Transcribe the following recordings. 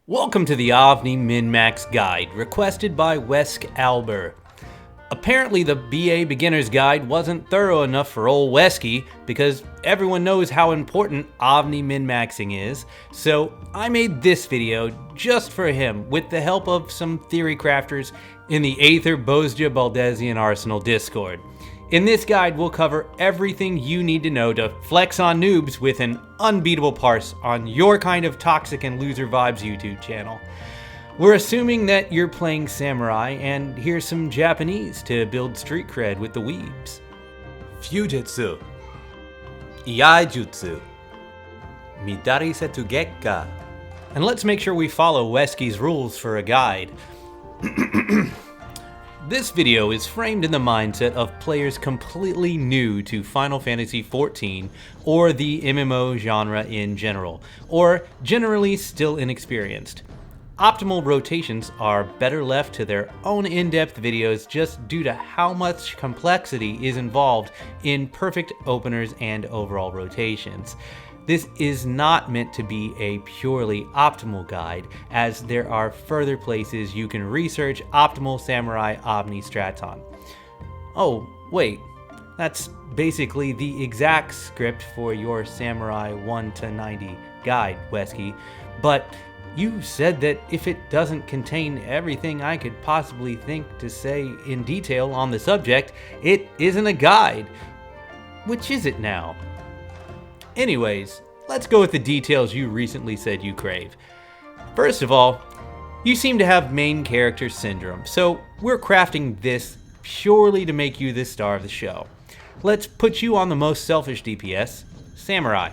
Welcome to the Ovni Min-Max Guide, requested by Wesky. Apparently the BA Beginner's Guide wasn't thorough enough for old Wesky, because everyone knows how important Ovni Min-Maxing is, so I made this video just for him with the help of some theory crafters in the Aether Bozja Baldesion Arsenal Discord. In this guide, we'll cover everything you need to know to flex on noobs with an unbeatable parse on your kind of toxic and loser vibes YouTube channel. We're assuming that you're playing Samurai, and here's some Japanese to build street cred with the weebs. Fujitsu, Iaijutsu, Midari Setugekka. And let's make sure we follow Wesky's rules for a guide. This video is framed in the mindset of players completely new to Final Fantasy XIV or the MMO genre in general, or generally still inexperienced. Optimal rotations are better left to their own in-depth videos just due to how much complexity is involved in perfect openers and overall rotations. This is not meant to be a purely optimal guide, as there are further places you can research optimal Samurai Ovni strats on. Oh, wait, that's basically the exact script for your Samurai 1 to 90 guide, Wesky, but you said that if it doesn't contain everything I could possibly think to say in detail on the subject, it isn't a guide. Which is it now? Anyways, let's go with the details you recently said you crave. First of all, you seem to have main character syndrome, so we're crafting this purely to make you the star of the show. Let's put you on the most selfish DPS, Samurai.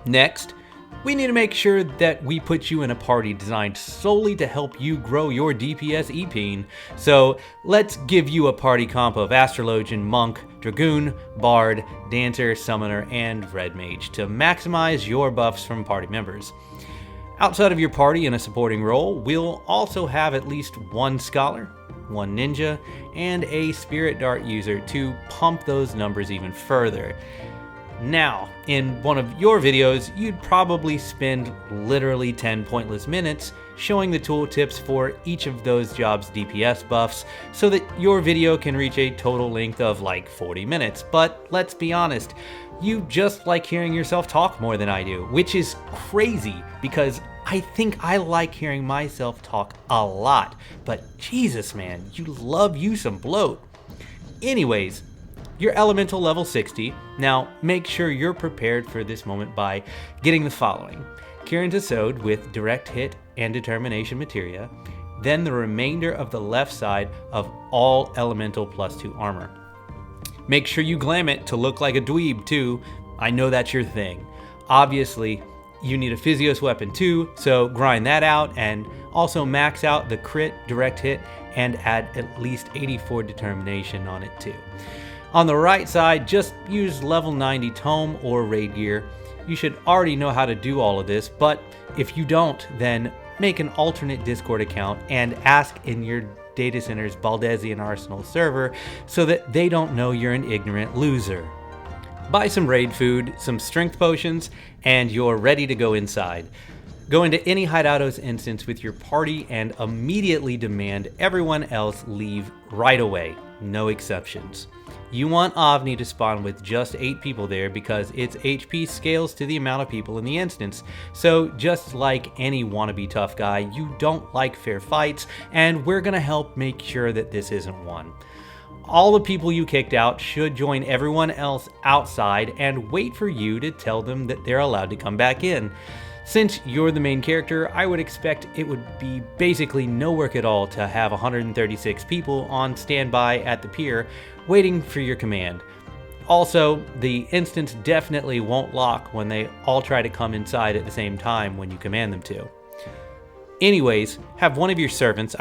Next, we need to make sure that we put you in a party designed solely to help you grow your DPS EPing, so let's give you a party comp of Astrologian, Monk, Dragoon, Bard, Dancer, Summoner, and Red Mage to maximize your buffs from party members. Outside of your party in a supporting role, we'll also have at least one Scholar, one Ninja, and a Spirit Dart user to pump those numbers even further. Now, in one of your videos, you'd probably spend literally 10 pointless minutes showing the tooltips for each of those jobs' DPS buffs so that your video can reach a total length of like 40 minutes. But let's be honest, you just like hearing yourself talk more than I do, which is crazy because I think I like hearing myself talk a lot. But Jesus, man, you love you some bloat. Anyways, you're elemental level 60. Now, make sure you're prepared for this moment by getting the following: Kirin Tasod with direct hit and determination materia, then the remainder of the left side of all elemental +2 armor. Make sure you glam it to look like a dweeb too. I know that's your thing. Obviously, you need a Physios weapon too, so grind that out and also max out the crit, direct hit, and add at least 84 determination on it too. On the right side, just use level 90 tome or raid gear. You should already know how to do all of this, but if you don't, then make an alternate Discord account and ask in your data center's Baldesion Arsenal server so that they don't know you're an ignorant loser. Buy some raid food, some strength potions, and you're ready to go inside. Go into any Hideoutos instance with your party and immediately demand everyone else leave right away, no exceptions. You want Ovni to spawn with just 8 people there because its HP scales to the amount of people in the instance. So just like any wannabe tough guy, you don't like fair fights, and we're gonna help make sure that this isn't one. All the people you kicked out should join everyone else outside and wait for you to tell them that they're allowed to come back in. Since you're the main character, I would expect it would be basically no work at all to have 136 people on standby at the pier waiting for your command. Also, the instance definitely won't lock when they all try to come inside at the same time when you command them to. Anyways, have one of your servants,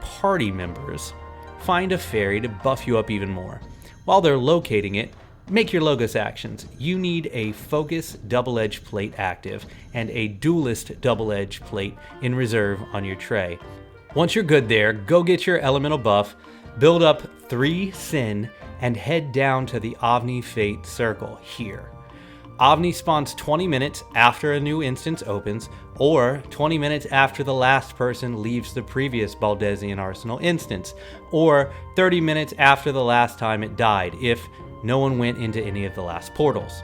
party members, find a fairy to buff you up even more. While they're locating it, make your Logos actions. You need a Focus double-edged plate active and a Duelist double-edged plate in reserve on your tray. Once you're good there, go get your elemental buff, build up 3 Sin, and head down to the Ovni Fate circle here. Ovni spawns 20 minutes after a new instance opens, or 20 minutes after the last person leaves the previous Baldesion Arsenal instance, or 30 minutes after the last time it died if no one went into any of the last portals.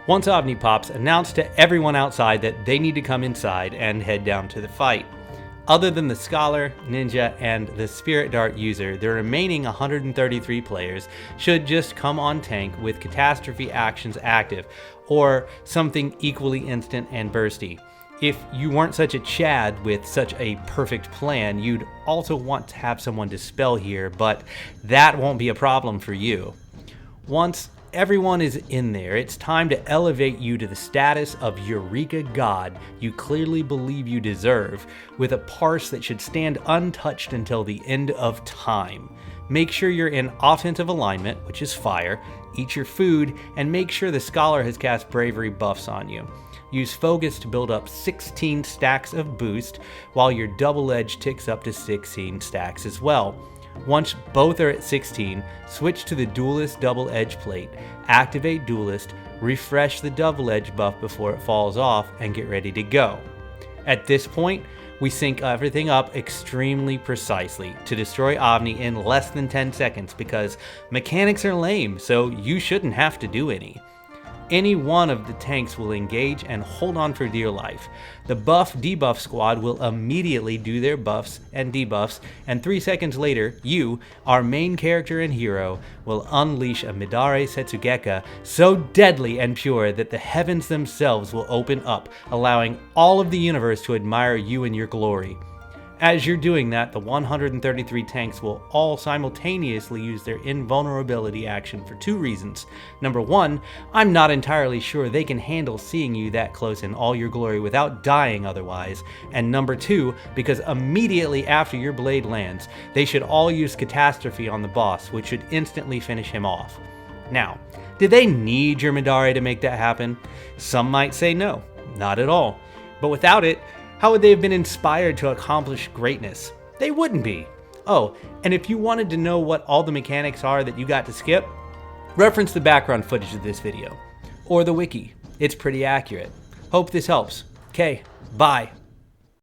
Once Ovni pops, announce to everyone outside that they need to come inside and head down to the fight. Other than the Scholar, Ninja, and the Spirit Dart user, the remaining 133 players should just come on tank with catastrophe actions active, or something equally instant and bursty. If you weren't such a Chad with such a perfect plan, you'd also want to have someone dispel here, but that won't be a problem for you. Once everyone is in there, it's time to elevate you to the status of Eureka God you clearly believe you deserve, with a parse that should stand untouched until the end of time. Make sure you're in offensive alignment, which is fire, eat your food, and make sure the Scholar has cast bravery buffs on you. Use focus to build up 16 stacks of boost, while your double edge ticks up to 16 stacks as well. Once both are at 16, switch to the Duelist double edge plate, activate Duelist, refresh the double edge buff before it falls off, and get ready to go. At this point, we sync everything up extremely precisely to destroy Ovni in less than 10 seconds because mechanics are lame, so you shouldn't have to do any. Any one of the tanks will engage and hold on for dear life. The buff-debuff squad will immediately do their buffs and debuffs, and 3 seconds later, you, our main character and hero, will unleash a Midare Setsugeka so deadly and pure that the heavens themselves will open up, allowing all of the universe to admire you in your glory. As you're doing that, the 133 tanks will all simultaneously use their invulnerability action for 2 reasons. Number 1, I'm not entirely sure they can handle seeing you that close in all your glory without dying otherwise. And number 2, because immediately after your blade lands, they should all use Catastrophe on the boss, which should instantly finish him off. Now, did they need your Midare to make that happen? Some might say no, not at all. But without it, how would they have been inspired to accomplish greatness? They wouldn't be. Oh, and if you wanted to know what all the mechanics are that you got to skip, reference the background footage of this video. Or the wiki. It's pretty accurate. Hope this helps. Okay, bye.